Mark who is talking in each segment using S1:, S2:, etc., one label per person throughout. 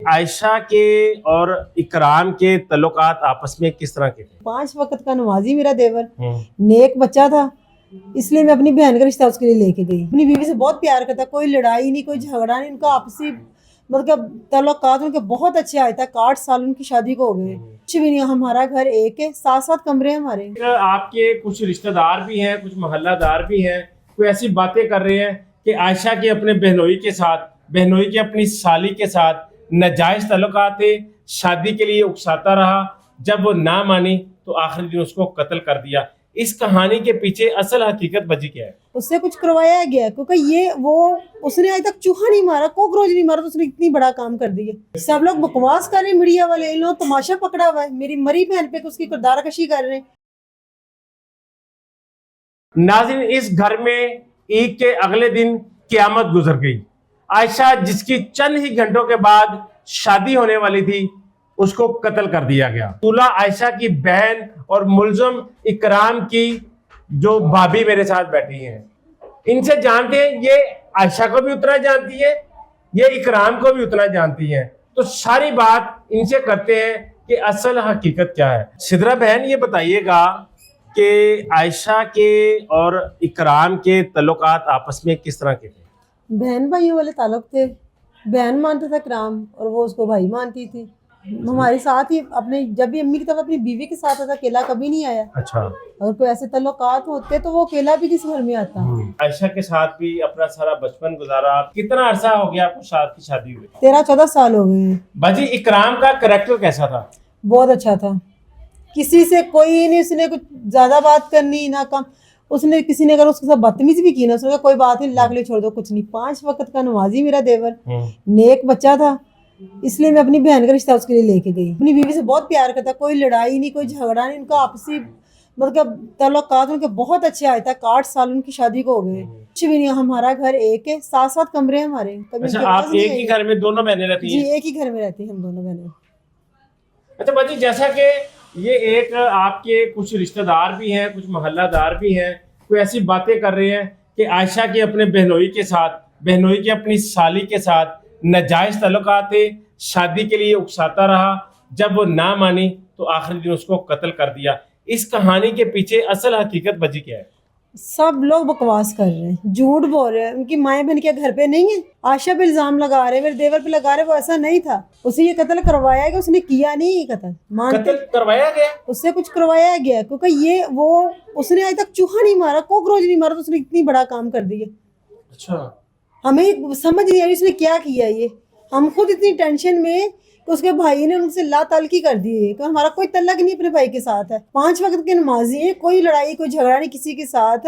S1: आयशा के और इकराम के तल्लुकात आपस में किस तरह के थे?
S2: 5 वक्त का नमाजी मेरा देवर, नेक बच्चा था, इसलिए मैं अपनी बहन का रिश्ता उसके लिए लेके गई। अपनी बीवी से बहुत प्यार करता, कोई लड़ाई नहीं, कोई झगड़ा नहीं, उनका आपसी मतलब तल्लुकात उनके बहुत अच्छे आए थे। 8 साल उनकी शादी को हो गए, कुछ भी नहीं। हमारा घर एक है, 7-7 कमरे हैं हमारे।
S1: आपके कुछ रिश्तेदार भी हैं, कुछ मोहल्लादार भी हैं, कोई ऐसी बातें कर रहे हैं कि आयशा के अपने बहनोई के साथ, बहनोई के अपनी साली के साथ नाजायज तल्लुकात थे, शादी के लिए उकसाता रहा, जब वो ना मानी तो आखिरी दिन उसको कत्ल कर दिया। इस कहानी के पीछे असल हकीकत बजी क्या है?
S2: उससे कुछ करवाया गया, क्योंकि ये वो उसने आज तक चूहा नहीं मारा, कॉकरोच नहीं मारा, तो उसने इतनी बड़ा काम कर दिया। सब लोग बकवास कर रहे हैं, मीडिया वाले, इन लोगों तमाशा पकड़ा हुआ है, मेरी मरी बहन पे उसकी किरदारकशी कर रहे हैं।
S1: नाज़रीन, इस घर में ईद के अगले दिन क़यामत गुजर गई। आयशा, जिसकी चंद ही घंटों के बाद शादी होने वाली थी, उसको कत्ल कर दिया गया। दूल्हा आयशा की बहन और मुलजम इकराम की जो भाभी मेरे साथ बैठी हैं, इनसे जानते हैं, ये आयशा को भी उतना जानती है, ये इकराम को भी उतना जानती हैं। तो सारी बात इनसे करते हैं कि असल हकीकत क्या है। सिद्रा बहन, ये बताइएगा कि आयशा के और इकराम के तल्लुकात आपस में किस तरह के थे?
S2: बहन भाइयों वाले ताल्लुक थे। बहन मानता था इकराम और वो उसको भाई मानती थी। हमारे साथ ही अपने, जब भी अम्मी की तरफ अपनी बीवी के साथ आता, अकेला कभी नहीं आया।
S1: अच्छा।
S2: और कोई ऐसे तल्लुकात होते तो वो अकेला भी किस घर में आता।
S1: आयशा के साथ भी अपना सारा बचपन गुजारा। कितना अरसा हो गया आपको साथ की शादी हुई?
S2: 13-14 साल हो गए।
S1: बाजी, इकराम का करैक्टर कैसा था?
S2: बहुत अच्छा था, किसी से कोई नहीं, उसने कुछ ज्यादा बात करनी ना कम। उसने किसी ने अगर उसके साथ बदतमीजी भी की ना, उसने कहा कोई बात नहीं, लाख ले छोड़ दो, कुछ नहीं। 5 वक्त का नमाजी मेरा देवर, नेक बच्चा था, इसलिए मैं अपनी बहन का रिश्ता उसके लिए लेके गई। अपनी बीवी से बहुत प्यार करता, कोई लड़ाई नहीं, कोई झगड़ा नहीं, उनका आपसी मतलब तल्लुकात उनके बहुत अच्छे आए थे। 8 साल उनकी शादी को हो गए, कुछ भी नहीं। हमारा घर एक है, 7-7 कमरे हैं हमारे।
S1: अच्छा, आप एक ही घर में दोनों बहनें रहती हैं?
S2: जी, एक ही घर में रहती हैं हम दोनों बहनें।
S1: अच्छा बाजी, जैसा कि ये एक आपके कुछ रिश्तेदार भी हैं, कुछ मोहल्लादार भी हैं, कोई ऐसी बातें कर रहे हैं कि आयशा के अपने बहनोई के साथ, बहनोई के अपनी साली के साथ नाजायज तल्लुकात थे, शादी के लिए उकसाता रहा, जब वो ना मानी तो आखिरी दिन उसको कत्ल कर दिया। इस कहानी के पीछे असल हकीकत बजी क्या है?
S2: सब लोग बकवास कर रहे हैं, झूठ बोल रहे हैं। उनकी माएँ बहन क्या घर पे नहीं है? आयशा पे इल्जाम लगा रहे हैं, मेरे देवर पे लगा रहे हैं, वो ऐसा नहीं था। उसे ये कत्ल करवाया गया, उसने किया नहीं ये कत्ल।
S1: कत्ल करवाया गया?
S2: उससे कुछ करवाया गया, क्योंकि ये वो उसने आज तक चूहा नहीं मारा, कॉकरोच नहीं मारा, तो उसने इतनी बड़ा काम कर दिया।
S1: अच्छा,
S2: हमें समझ नहीं आई उसने क्या किया। ये हम खुद इतनी टेंशन में कि उसके भाई ने उनसे लाताल्की कर दी है कि हमारा कोई तल्लक नहीं अपने भाई के साथ है। 5 वक्त के नमाजी है, कोई लड़ाई कोई झगड़ा नहीं किसी के साथ,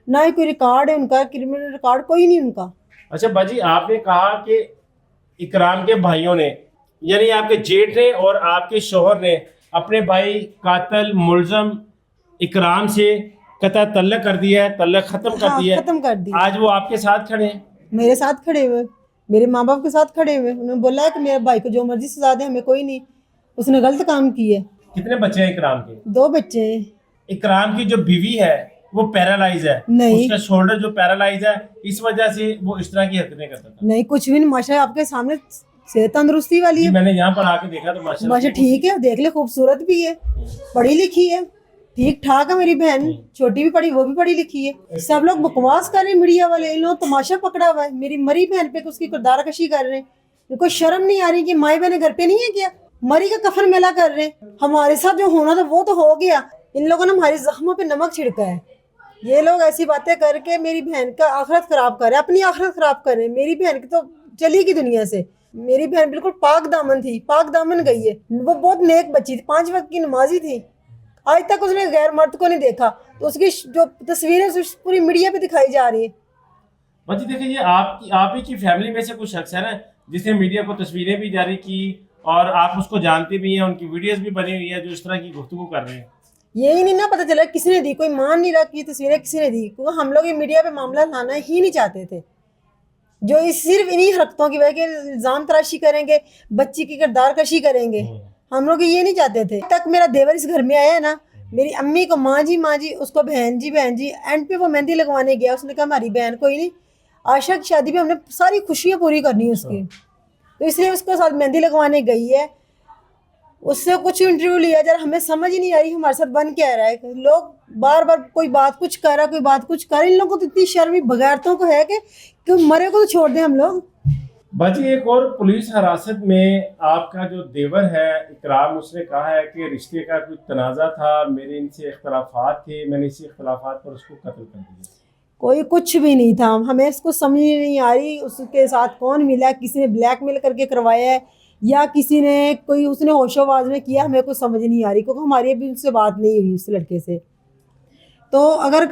S2: ना ही कोई रिकॉर्ड है उनका, क्रिमिनल रिकॉर्ड कोई नहीं उनका।
S1: अच्छा बाजी, आपने कहा कि इकराम के भाइयों ने, यानी आपके जेठ ने और आपके शोहर ने अपने भाई कातिल मुलजम इकराम से कतई तल्लक कर दिया है, तल्लक खत्म कर दिया है।
S2: खत्म कर दिया।
S1: आज वो आपके साथ खड़े हैं?
S2: मेरे साथ खड़े हुए, मेरे माँ बाप के साथ खड़े हुए। उन्होंने बोला है कि मेरे भाई को जो मर्जी सजा दे, हमें कोई नहीं, उसने गलत काम किया है।
S1: कितने बच्चे हैं इकराम के?
S2: 2 बच्चे हैं।
S1: इकराम की जो बीवी है वो पैरालाइज है?
S2: नहीं,
S1: उसका शोल्डर जो पैरालाइज है, इस वजह से वो इस तरह की हरकतें करता था?
S2: नहीं, कुछ भी नहीं, माशाल्लाह आपके सामने सेहत तंदुरुस्ती वाली है।
S1: मैंने यहाँ पर आके देखा तो माशाल्लाह
S2: ठीक है, देख ले, खूबसूरत भी है, पढ़ी लिखी है, ठीक ठाक है। मेरी बहन छोटी भी पढ़ी, वो भी पढ़ी लिखी है। सब लोग बकवास कर रहे हैं, मीडिया वाले, इन लोगों तमाशा पकड़ा हुआ है, मेरी मरी बहन पे उसकी किरदारकशी कर रहे हैं। इनको शर्म नहीं आ रही कि माई बहन घर पे नहीं है क्या? मरी का कफन मेला कर रहे हैं। हमारे साथ जो होना था वो तो हो गया, इन लोगों ने हमारे जख्मों पे नमक छिड़का है। ये लोग ऐसी बातें करके मेरी बहन का आखिरत खराब कर रहे हैं, अपनी आखिरत खराब कर रहे हैं। मेरी बहन की तो चली गई दुनिया से। मेरी बहन बिल्कुल पाक दामन थी, पाक दामन गई है। वो बहुत नेक बच्ची थी, 5 वक्त की नमाजी थी, आज तक उसने गैर मर्द को नहीं देखा। तो उसकी जो तस्वीरें पूरी मीडिया पे दिखाई जा रही है।
S1: बाजी देखिए, ये आप ही की फैमिली में से कुछ शख्स है ना जिसने मीडिया को तस्वीरें भी जारी की और आप उसको जानते भी हैं, उनकी वीडियोस भी बनी हुई है जो इस तरह की गुफ्तगू कर रहे हैं।
S2: यही नहीं ना पता चला किसने दी, कोई मान नहीं रहा कि तस्वीरें किसने दी, क्योंकि हम लोग ये मीडिया पे मामला लाना ही नहीं चाहते थे। जो इस सिर्फ इन्हीं हरकतों की वजह के इल्जाम तराशी करेंगे, बच्ची की किरदारकशी करेंगे, हम लोग ये नहीं चाहते थे। तक मेरा देवर इस घर में आया है ना, मेरी अम्मी को माँ जी, उसको बहन जी, एंड पे वो मेहंदी लगवाने गया। उसने कहा हमारी बहन कोई नहीं, आशा की शादी पे हमने सारी खुशियां पूरी करनी है उसकी। तो इसलिए उसके साथ मेहंदी लगवाने गई है। उससे कुछ इंटरव्यू लिया जरा, हमें समझ ही नहीं आ रही हमारे साथ बन क्या रहा है। लोग बार बार कोई बात कुछ कर रहा, कोई बात कुछ कर, इन लोगों को तो इतनी शर्म बगैरतों को है कि मरे को तो छोड़ दें हम लोग।
S1: बाजी, एक और पुलिस हिरासत में आपका जो देवर है इकराम, उसने कहा है कि रिश्ते का कोई तनाज़ा था, मेरे इनसे इख्तलाफात थे, मैंने इसी इख्तलाफात पर उसको कत्ल कर दिया।
S2: कोई कुछ भी नहीं था, हमें इसको समझ नहीं आ रही उसके साथ कौन मिला, किसी ने ब्लैकमेल करके करवाया है या किसी ने कोई उसने होशोबाज में किया, हमें कुछ समझ नहीं आ रही, क्योंकि हमारी अभी उससे बात नहीं हुई उस लड़के से। तो अगर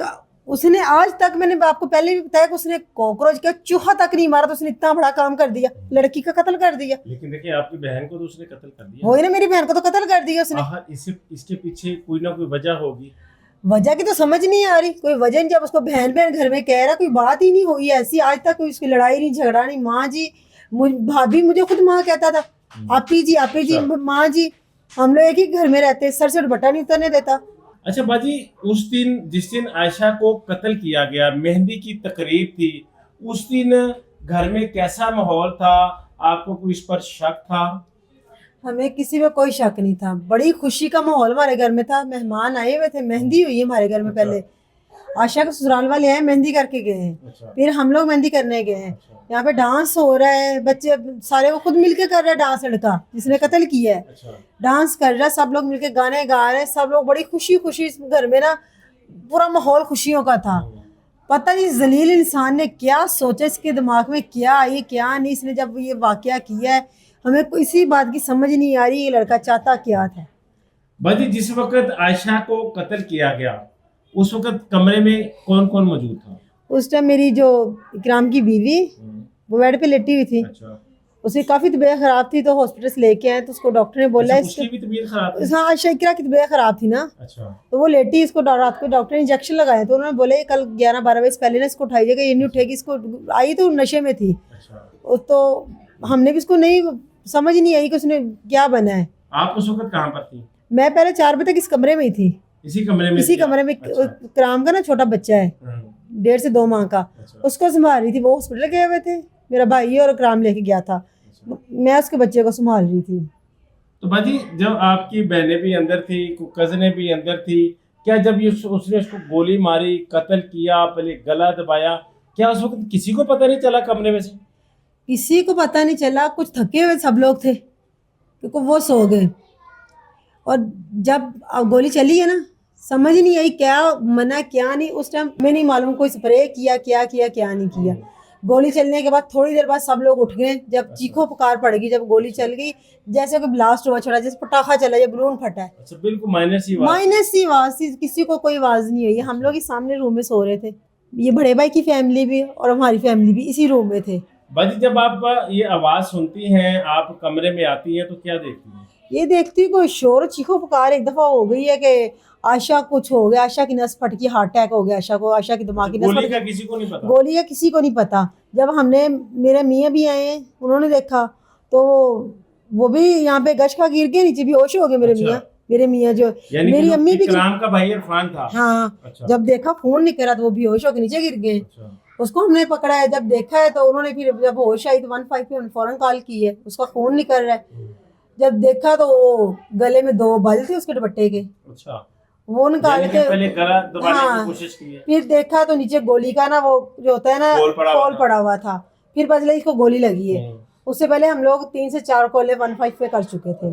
S2: उसने आज तक, मैंने आपको पहले भी बताया कि उसने कॉकरोच का चूहा तक नहीं मारा, तो उसने इतना बड़ा काम कर दिया, लड़की का कत्ल कर दिया।
S1: लेकिन देखिए, आपकी बहन को तो उसने कत्ल कर दिया।
S2: वही ना, मेरी बहन को तो कत्ल कर दिया उसने।
S1: इसके पीछे कोई ना कोई वजह होगी।
S2: वजह की तो समझ नहीं आ रही, कोई वजह नहीं। जब उसको बहन बहन घर में कह रहा, कोई बात ही नहीं हुई ऐसी, आज तक कोई उसकी लड़ाई नहीं, झगड़ा नहीं। माँ जी, भाभी, मुझे खुद माँ कहता था, आपी जी, माँ जी, हम लोग एक ही घर में रहते, सर से दुपट्टा नहीं उतरने देता।
S1: अच्छा बाजी, उस दिन जिस दिन आयशा को कत्ल किया गया, मेहंदी की तकरीब थी, उस दिन घर में कैसा माहौल था? आपको कोई इस पर शक था?
S2: हमें किसी में कोई शक नहीं था, बड़ी खुशी का माहौल हमारे घर में था। मेहमान आए हुए थे, मेहंदी हुई है हमारे घर में। पहले आशा के ससुराल वाले आए, मेहंदी करके गए हैं, फिर हम लोग मेहंदी करने गए हैं। यहाँ पे डांस हो रहा है, बच्चे सारे वो खुद मिलके कर रहे हैं डांस, लड़का जिसने कत्ल किया है डांस कर रहा है, सब लोग मिलके गाने गा रहे हैं, सब लोग बड़ी खुशी खुशी। घर में ना पूरा माहौल खुशियों का था। पता नहीं जलील इंसान ने क्या सोचा, इसके दिमाग में क्या आई क्या नहीं, इसने जब ये वाकया किया है, हमें इसी बात की समझ नहीं आ रही ये लड़का चाहता क्या था।
S1: बाजी, जिस वक्त आयशा को कत्ल किया गया, उस वक्त कमरे में कौन कौन मौजूद था?
S2: उस टाइम मेरी जो इकराम की बीवी, वो बेड पे लेटी हुई थी।
S1: अच्छा।
S2: उसकी काफी तबीयत खराब थी, तो हॉस्पिटल से लेके आए, तो उसको डॉक्टर ने बोला
S1: उसकी भी तबीयत खराब थी?
S2: हाँ, आयशा इकरा की तबीयत खराब थी ना।
S1: अच्छा।
S2: तो वो लेटी, इसको रात को डॉक्टर ने इंजेक्शन लगाए, तो उन्होंने बोले कल 11-12 बजे से पहले ना इसको उठाइएगा, ये नहीं उठेगी। इसको आई तो नशे में थी। अच्छा। तो हमने भी इसको नहीं समझ नहीं आई कि उसने क्या बना है।
S1: आप उस वक्त कहाँ पर थी?
S2: मैं पहले 4 बजे तक इस कमरे में ही थी। इसी कमरे में
S1: अच्छा।
S2: इकराम का ना छोटा बच्चा है, 1.5 से 2 माह का। अच्छा। उसको संभाल रही थी, वो हॉस्पिटल गए हुए थे, मेरा भाई और इकराम लेके गया था। अच्छा। मैं उसके बच्चे को संभाल रही थी।
S1: तो बाजी, जब आपकी बहनें भी अंदर थी, कजनें भी अंदर थी, क्या जब ये उसने उसको गोली मारी, कत्ल किया, पहले गला दबाया, क्या उस वक्त किसी को पता नहीं चला कमरे में से?
S2: किसी को पता नहीं चला, कुछ थके हुए सब लोग थे, क्योंकि वो सो गए। और जब गोली चली है ना, समझ नहीं आई क्या मना क्या नहीं। उस टाइम मैं नहीं मालूम कोई स्प्रे किया क्या नहीं किया। गोली चलने के बाद थोड़ी देर बाद सब लोग उठ गए, जब चीखो पुकार पड़ गई, जब गोली चल गई, जैसे कोई ब्लास्ट हुआ छोड़ा, जैसे पटाखा चला या बलून फटा है।
S1: अच्छा, बिल्कुल माइनर सी
S2: आवाज, किसी को कोई आवाज नहीं हुई। हम लोग ही सामने रूम में सो रहे थे, ये बड़े भाई की फैमिली भी और हमारी फैमिली भी इसी रूम में थे।
S1: बाजी, जब आप ये आवाज सुनती हैं, आप कमरे में आती हैं, तो क्या देखती हैं?
S2: ये देखती हूँ कोई शोर चीखो पुकार एक दफा हो गई है कि आशा कुछ हो गया, आशा की नस फट गई, हार्ट अटैक हो गया आशा को, आशा की दिमाग की नस
S1: गोली का किसी को नहीं पता?
S2: गोली का किसी को नहीं पता। जब हमने, मेरे मियाँ भी आए हैं, उन्होंने देखा तो वो भी यहाँ पे गश का गिर गए, नीचे बेहोश हो गए मेरे मियाँ। मेरे मियाँ जो, मेरी अम्मी भी,
S1: इकराम का भाई इरफान था।
S2: हाँ। अच्छा। जब देखा फोन नहीं करा तो वो बेहोश होकर नीचे गिर गए। अच्छा। उसको हमने पकड़ा है, जब देखा है तो उन्होंने फिर जब होश आई तो 15 पे फौरन कॉल की है, उसका फोन नहीं कर रहा है। जब देखा तो वो गले में 2 बल थे उसके दुपट्टे के। अच्छा। वो निकाल के
S1: पहले गला दबाने की कोशिश की है।
S2: फिर देखा तो नीचे गोली का ना वो जो होता है ना खोल पड़ा हुआ था। फिर पता लगा इसको गोली लगी है। उससे पहले हम लोग 3 से 4 कॉलें 15 पे कर चुके थे।